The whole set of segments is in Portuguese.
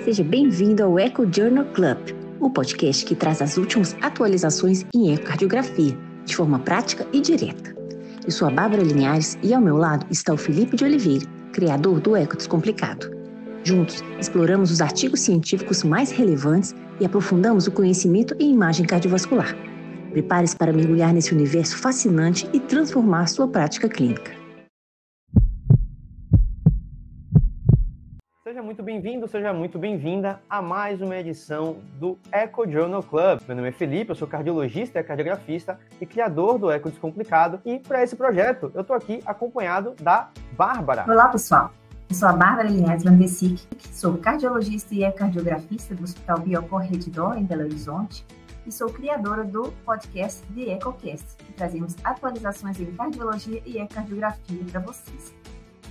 Seja bem-vindo ao Echo Journal Club, o podcast que traz as últimas atualizações em ecocardiografia, de forma prática e direta. Eu sou a Bárbara Linhares e ao meu lado está o Felipe de Oliveira, criador do Eco Descomplicado. Juntos, exploramos os artigos científicos mais relevantes e aprofundamos o conhecimento em imagem cardiovascular. Prepare-se para mergulhar nesse universo fascinante e transformar sua prática clínica. Seja muito bem-vindo, seja muito bem-vinda a mais uma edição do Echo Journal Club. Meu nome é Felipe, eu sou cardiologista e cardiografista e criador do Eco Descomplicado. E para esse projeto, eu estou aqui acompanhado da Bárbara. Olá, pessoal. Eu sou a Bárbara Linhares Landesic, sou cardiologista e cardiografista do Hospital Biocor Redditor, em Belo Horizonte, e sou criadora do podcast The EcoCast, que trazemos atualizações em cardiologia e cardiografia para vocês.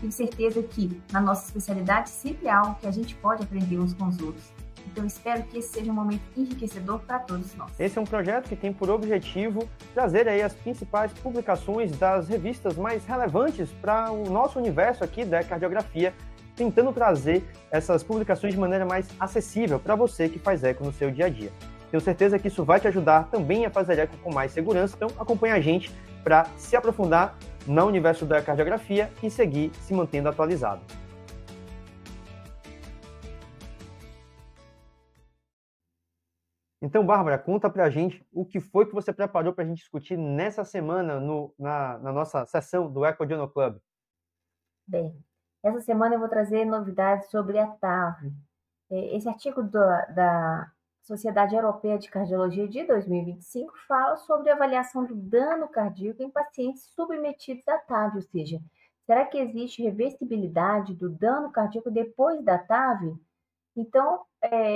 Tenho certeza que, na nossa especialidade, sempre há algo que a gente pode aprender uns com os outros. Então, espero que esse seja um momento enriquecedor para todos nós. Esse é um projeto que tem por objetivo trazer aí as principais publicações das revistas mais relevantes para o nosso universo aqui da cardiografia, tentando trazer essas publicações de maneira mais acessível para você que faz eco no seu dia a dia. Tenho certeza que isso vai te ajudar também a fazer eco com mais segurança, então acompanha a gente para se aprofundar no universo da cardiografia e seguir se mantendo atualizado. Então, Bárbara, conta pra gente o que foi que você preparou para a gente discutir nessa semana na nossa sessão do Echo Journal Club. Bem, essa semana eu vou trazer novidades sobre a TAV. Esse artigo da Sociedade Europeia de Cardiologia de 2025 fala sobre a avaliação do dano cardíaco em pacientes submetidos à TAV, ou seja, será que existe reversibilidade do dano cardíaco depois da TAV? Então,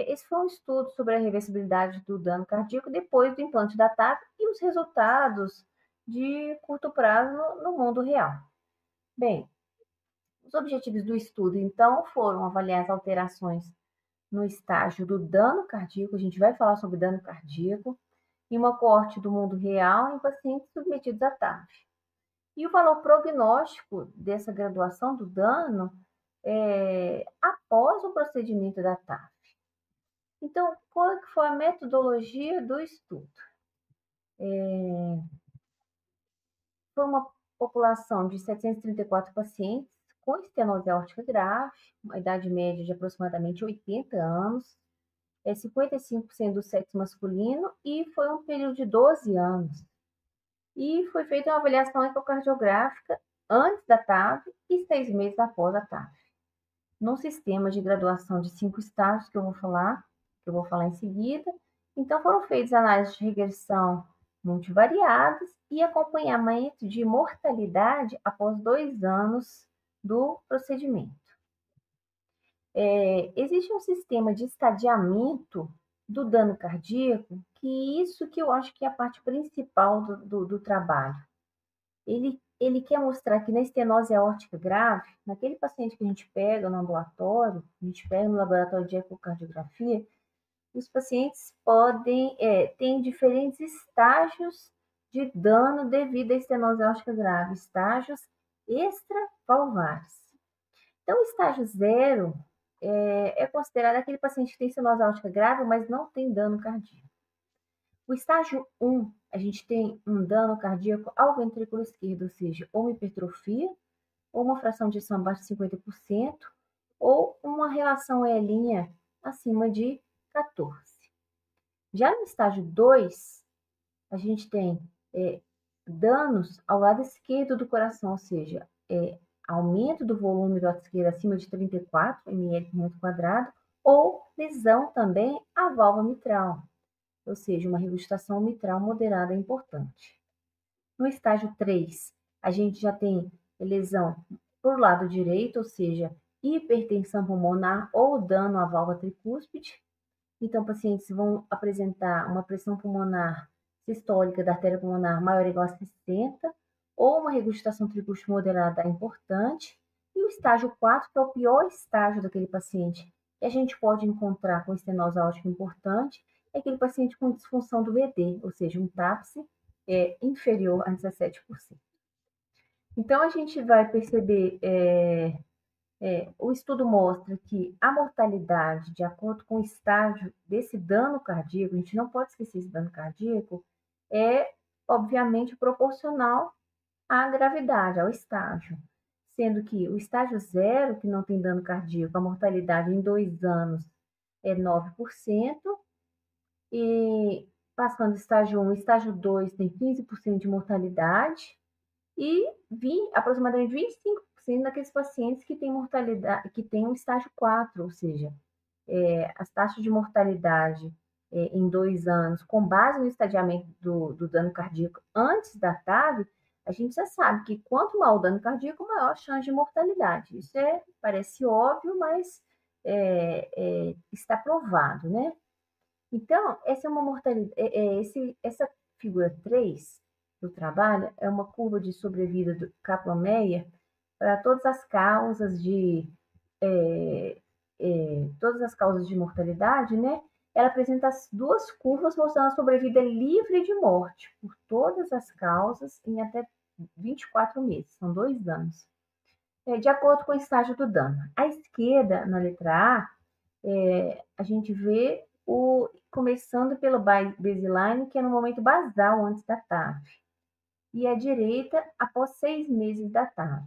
esse foi um estudo sobre a reversibilidade do dano cardíaco depois do implante da TAV e os resultados de curto prazo no mundo real. Bem, os objetivos do estudo, então, foram avaliar as alterações no estágio do dano cardíaco, a gente vai falar sobre dano cardíaco, em uma coorte do mundo real em pacientes submetidos à TAV. E o valor prognóstico dessa graduação do dano após o procedimento da TAV. Então, qual foi a metodologia do estudo? Foi uma população de 734 pacientes com estenose aórtica grave, uma idade média de aproximadamente 80 anos, 55% do sexo masculino e foi um período de 12 anos. E foi feita uma avaliação ecocardiográfica antes da TAV e 6 meses após a TAV. Num sistema de graduação de 5 estágios que eu vou falar em seguida. Então, foram feitas análises de regressão multivariadas e acompanhamento de mortalidade após 2 anos do procedimento. Existe um sistema de estadiamento do dano cardíaco, que eu acho que é a parte principal do trabalho. Ele quer mostrar que na estenose aórtica grave, naquele paciente que a gente pega no ambulatório, a gente pega no laboratório de ecocardiografia, os pacientes têm diferentes estágios de dano devido à estenose aórtica grave, estágios extravalvares. Então, o estágio 0 é considerado aquele paciente que tem estenose aórtica grave, mas não tem dano cardíaco. O estágio 1, a gente tem um dano cardíaco ao ventrículo esquerdo, ou seja, ou uma hipertrofia, ou uma fração de ejeção abaixo de 50%, ou uma relação E' acima de 14. Já no estágio 2, a gente tem danos ao lado esquerdo do coração, ou seja, aumento do volume do lado esquerdo acima de 34 ml por metro quadrado, ou lesão também à válvula mitral, ou seja, uma regurgitação mitral moderada é importante. No estágio 3, a gente já tem lesão por lado direito, ou seja, hipertensão pulmonar ou dano à válvula tricúspide. Então, pacientes vão apresentar uma pressão pulmonar sistólica da artéria pulmonar maior ou igual a 60, ou uma regurgitação tricúspide moderada é importante. E o estágio 4, que é o pior estágio daquele paciente, que a gente pode encontrar com estenose aórtica importante, é aquele paciente com disfunção do VD, ou seja, um TAPSE inferior a 17%. Então, a gente vai perceber O estudo mostra que a mortalidade, de acordo com o estágio desse dano cardíaco, a gente não pode esquecer esse dano cardíaco, é obviamente proporcional à gravidade, ao estágio. Sendo que o estágio 0, que não tem dano cardíaco, a mortalidade em 2 anos é 9%, e passando estágio 1, estágio 2 tem 15% de mortalidade, e aproximadamente 25% daqueles pacientes que têm mortalidade, que têm um estágio 4, ou seja, as taxas de mortalidade em 2 anos, com base no estadiamento do dano cardíaco antes da TAV, a gente já sabe que quanto maior o dano cardíaco, maior a chance de mortalidade. Isso parece óbvio, mas está provado, né? Então, essa é uma mortalidade, essa figura 3 do trabalho é uma curva de sobrevida do Kaplan-Meier para todas as causas de mortalidade, né? Ela apresenta as duas curvas mostrando a sobrevida livre de morte por todas as causas em até 24 meses, são 2 anos. De acordo com o estágio do dano. À esquerda, na letra A, a gente vê começando pelo baseline, que é no momento basal antes da TAV. E à direita, após 6 meses da TAV.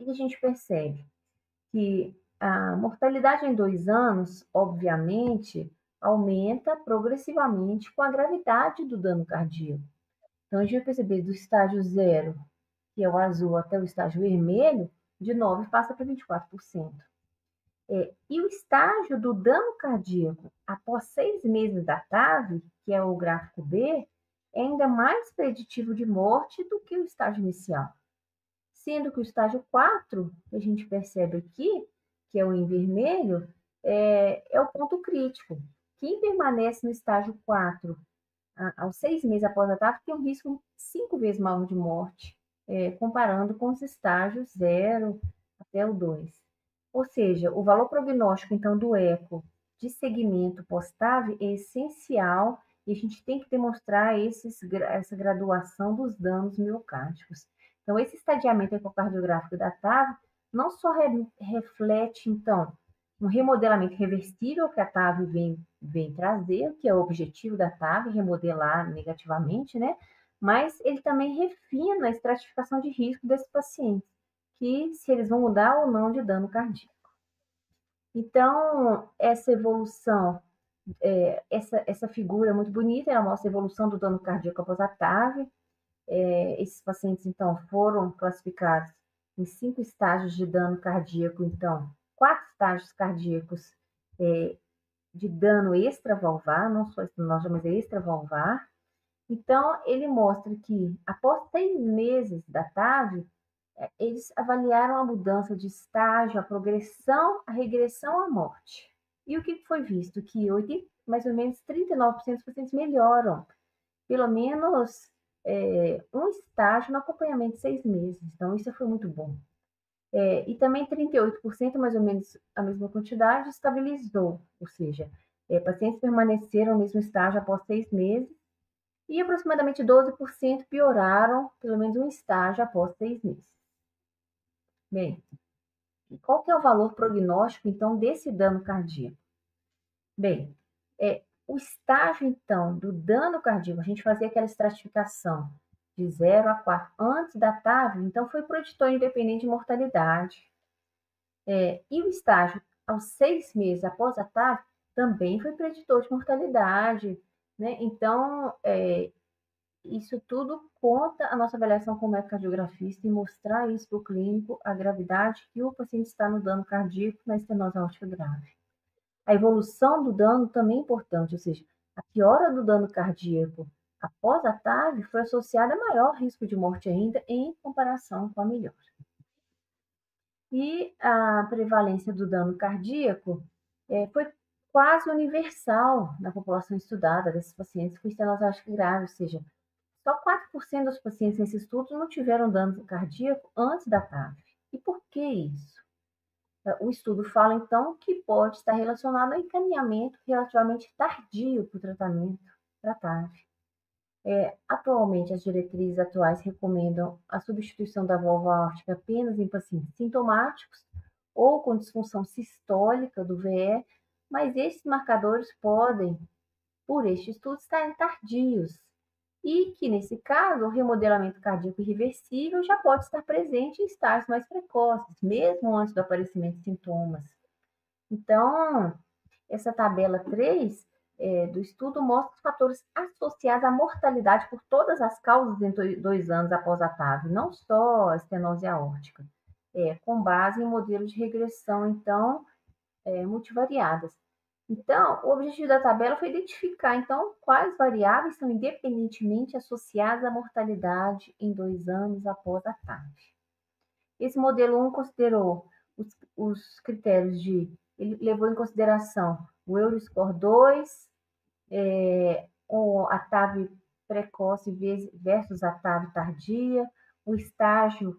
E a gente percebe que a mortalidade em 2 anos, obviamente, aumenta progressivamente com a gravidade do dano cardíaco. Então, a gente vai perceber do estágio 0, que é o azul, até o estágio vermelho, de 9% passa para 24%. E o estágio do dano cardíaco após 6 meses da TAV, que é o gráfico B, é ainda mais preditivo de morte do que o estágio inicial. Sendo que o estágio 4, que a gente percebe aqui, que é o em vermelho, é o ponto crítico. Quem permanece no estágio 4 aos 6 meses após a TAV tem um risco 5 vezes maior de morte, comparando com os estágios 0 até o 2. Ou seja, o valor prognóstico, então, do eco de segmento pós-TAV é essencial e a gente tem que demonstrar essa graduação dos danos miocárdicos. Então, esse estadiamento ecocardiográfico da TAV não só reflete, então, um remodelamento reversível que a TAV vem trazer, que é o objetivo da TAV, remodelar negativamente, né? Mas ele também refina a estratificação de risco desses pacientes, que se eles vão mudar ou não de dano cardíaco. Então, essa evolução, essa figura é muito bonita, ela mostra a evolução do dano cardíaco após a TAV. Esses pacientes, então, foram classificados em 5 estágios de dano cardíaco, então, 4 estágios cardíacos de dano extravalvar, não só estenose, mas extravalvar. Então, ele mostra que, após 6 meses da TAV, eles avaliaram a mudança de estágio, a progressão, a regressão à morte. E o que foi visto? Que mais ou menos 39% dos pacientes melhoram, pelo menos um estágio no acompanhamento de 6 meses. Então, isso foi muito bom. E também 38%, mais ou menos a mesma quantidade, estabilizou, ou seja, pacientes permaneceram no mesmo estágio após 6 meses, e aproximadamente 12% pioraram pelo menos um estágio após 6 meses. Bem, qual que é o valor prognóstico, então, desse dano cardíaco? Bem, o estágio, então, do dano cardíaco, a gente fazia aquela estratificação de 0 a 4 antes da TAV, então foi preditor independente de mortalidade. E o estágio aos 6 meses após a TAV também foi preditor de mortalidade, né? Então, isso tudo conta a nossa avaliação como ecocardiografista e mostrar isso para o clínico, a gravidade que o paciente está no dano cardíaco na estenose aórtica grave. A evolução do dano também é importante, ou seja, a piora do dano cardíaco após a TAV foi associada a maior risco de morte ainda em comparação com a melhora. E a prevalência do dano cardíaco foi quase universal na população estudada desses pacientes com estenose aórtica grave, ou seja, só 4% dos pacientes nesse estudo não tiveram dano cardíaco antes da TAV. E por que isso? O estudo fala, então, que pode estar relacionado ao encaminhamento relativamente tardio para o tratamento para TAV. Atualmente, as diretrizes atuais recomendam a substituição da válvula aórtica apenas em pacientes sintomáticos ou com disfunção sistólica do VE, mas esses marcadores podem, por este estudo, estarem tardios, e que, nesse caso, o remodelamento cardíaco irreversível já pode estar presente em estágios mais precoces, mesmo antes do aparecimento de sintomas. Então, essa tabela 3 do estudo mostra os fatores associados à mortalidade por todas as causas em 2 anos após a TAV, não só a estenose aórtica, com base em modelos de regressão, então, multivariadas. Então, o objetivo da tabela foi identificar, então, quais variáveis são independentemente associadas à mortalidade em 2 anos após a TAV. Esse modelo 1 considerou os critérios ele levou em consideração o Euroscore 2, a TAV precoce versus a TAV tardia, o estágio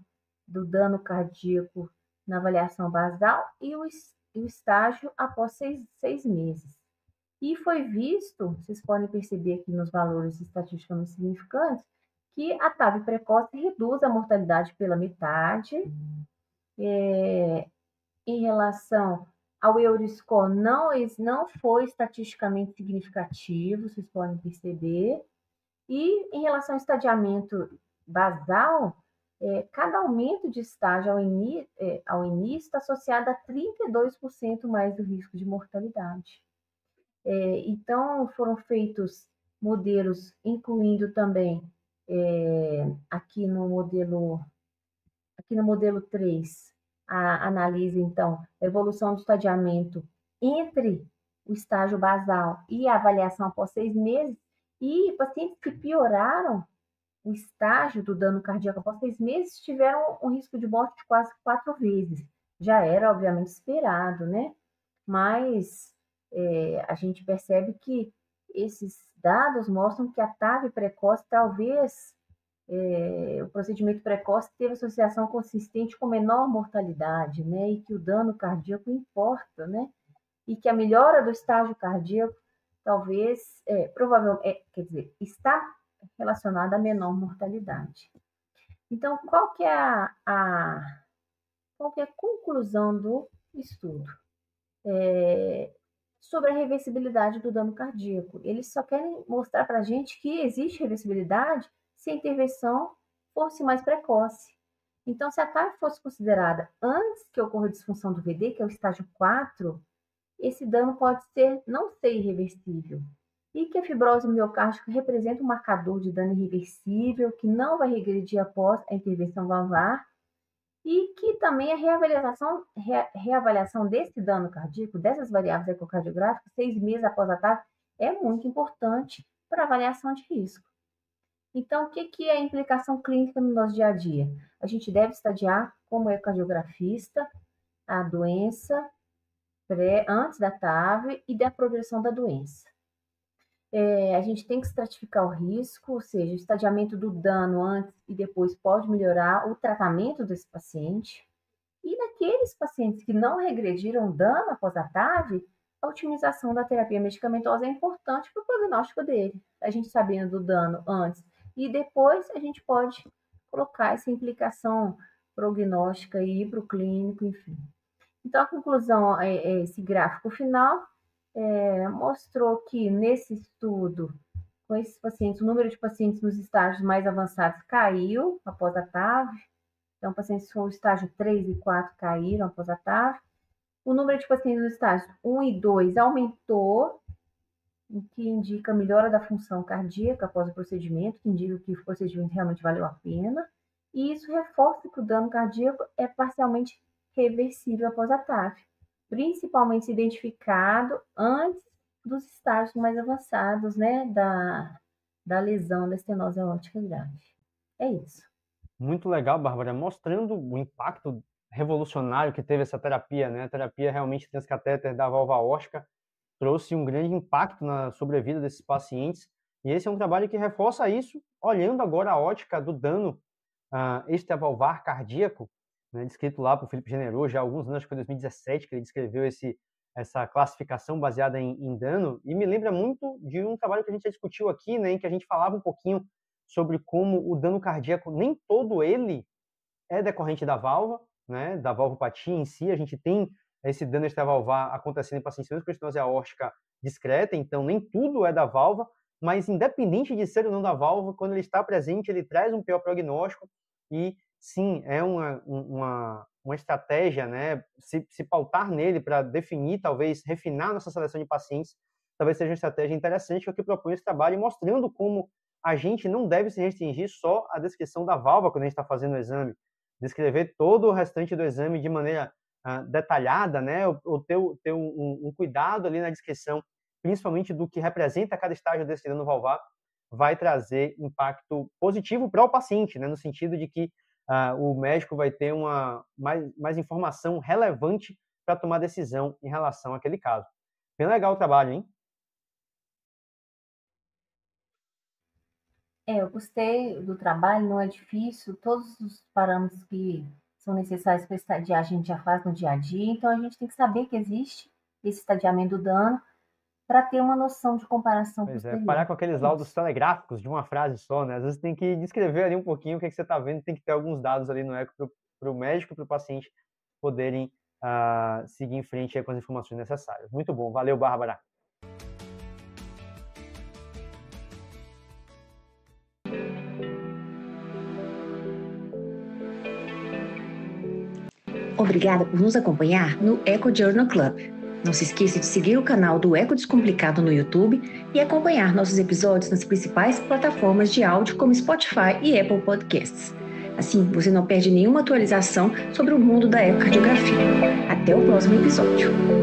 do dano cardíaco na avaliação basal e o estágio após 6 meses. E foi visto, vocês podem perceber aqui nos valores estatisticamente significantes, que a TAV precoce reduz a mortalidade pela metade. Em relação ao Euroscore, não foi estatisticamente significativo, vocês podem perceber. E em relação ao estadiamento basal, cada aumento de estágio ao início está associado a 32% mais do risco de mortalidade. Então, foram feitos modelos, incluindo também aqui no modelo 3, analisa, então, a evolução do estadiamento entre o estágio basal e a avaliação após 6 meses, e pacientes que pioraram o estágio do dano cardíaco após 6 meses tiveram um risco de morte de quase 4 vezes. Já era, obviamente, esperado, né? Mas a gente percebe que esses dados mostram que a TAV precoce, talvez, o procedimento precoce teve associação consistente com menor mortalidade, né? E que o dano cardíaco importa, né? E que a melhora do estágio cardíaco talvez, provavelmente, quer dizer, está relacionada a menor mortalidade. Então, qual que é a conclusão do estudo? Sobre a reversibilidade do dano cardíaco. Eles só querem mostrar para a gente que existe reversibilidade se a intervenção fosse mais precoce. Então, se a TAV fosse considerada antes que ocorra a disfunção do VD, que é o estágio 4, esse dano pode não ser irreversível. E que a fibrose miocárdica representa um marcador de dano irreversível, que não vai regredir após a intervenção valvar, e que também a reavaliação desse dano cardíaco, dessas variáveis ecocardiográficas, 6 meses após a TAV, é muito importante para a avaliação de risco. Então, o que é a implicação clínica no nosso dia a dia? A gente deve estadiar como ecocardiografista a doença antes da TAV e da progressão da doença. A gente tem que estratificar o risco, ou seja, o estadiamento do dano antes e depois pode melhorar o tratamento desse paciente. E naqueles pacientes que não regrediram dano após a TAV, a otimização da terapia medicamentosa é importante para o prognóstico dele. A gente sabendo do dano antes e depois, a gente pode colocar essa implicação prognóstica aí para o clínico, enfim. Então, a conclusão esse gráfico final mostrou que nesse estudo, com esses pacientes, o número de pacientes nos estágios mais avançados caiu após a TAV. Então, pacientes com o estágio 3 e 4 caíram após a TAV. O número de pacientes nos estágios 1 e 2 aumentou, o que indica melhora da função cardíaca após o procedimento, que indica que o procedimento realmente valeu a pena. E isso reforça que o dano cardíaco é parcialmente reversível após a TAV, principalmente identificado antes dos estágios mais avançados, né, da lesão da estenose aórtica grave. É isso. Muito legal, Bárbara, mostrando o impacto revolucionário que teve essa terapia, né? A terapia realmente transcatéter da válvula aórtica trouxe um grande impacto na sobrevida desses pacientes, e esse é um trabalho que reforça isso, olhando agora a ótica do dano extravalvar cardíaco, né, descrito lá por Felipe Generoso já há alguns anos, acho que foi em 2017 que ele descreveu essa classificação baseada em dano, e me lembra muito de um trabalho que a gente já discutiu aqui, né, em que a gente falava um pouquinho sobre como o dano cardíaco, nem todo ele é decorrente da válvula, né, da valvopatia em si. A gente tem esse dano extravalvar acontecendo em pacientes com estenose aórtica discreta, então nem tudo é da válvula, mas independente de ser ou não da válvula, quando ele está presente, ele traz um pior prognóstico e, sim, é uma estratégia, né, se pautar nele para definir, talvez, refinar nossa seleção de pacientes, talvez seja uma estratégia interessante, que é o que propõe esse trabalho, mostrando como a gente não deve se restringir só à descrição da válvula quando a gente está fazendo o exame, descrever todo o restante do exame de maneira detalhada, né, ou ter um cuidado ali na descrição, principalmente do que representa cada estágio desse dano valvar, vai trazer impacto positivo para o paciente, né, no sentido de que o médico vai ter mais informação relevante para tomar decisão em relação àquele caso. Bem legal o trabalho, hein? Eu gostei do trabalho, não é difícil, todos os parâmetros que são necessários para estadiar a gente já faz no dia a dia, então a gente tem que saber que existe esse estadiamento do dano para ter uma noção de comparação posterior. Parar com aqueles laudos telegráficos de uma frase só, né? Às vezes tem que descrever ali um pouquinho o que você está vendo, tem que ter alguns dados ali no eco para o médico e para o paciente poderem seguir em frente com as informações necessárias. Muito bom, valeu, Bárbara. Obrigada por nos acompanhar no Eco Journal Club. Não se esqueça de seguir o canal do Eco Descomplicado no YouTube e acompanhar nossos episódios nas principais plataformas de áudio como Spotify e Apple Podcasts. Assim, você não perde nenhuma atualização sobre o mundo da ecocardiografia. Até o próximo episódio.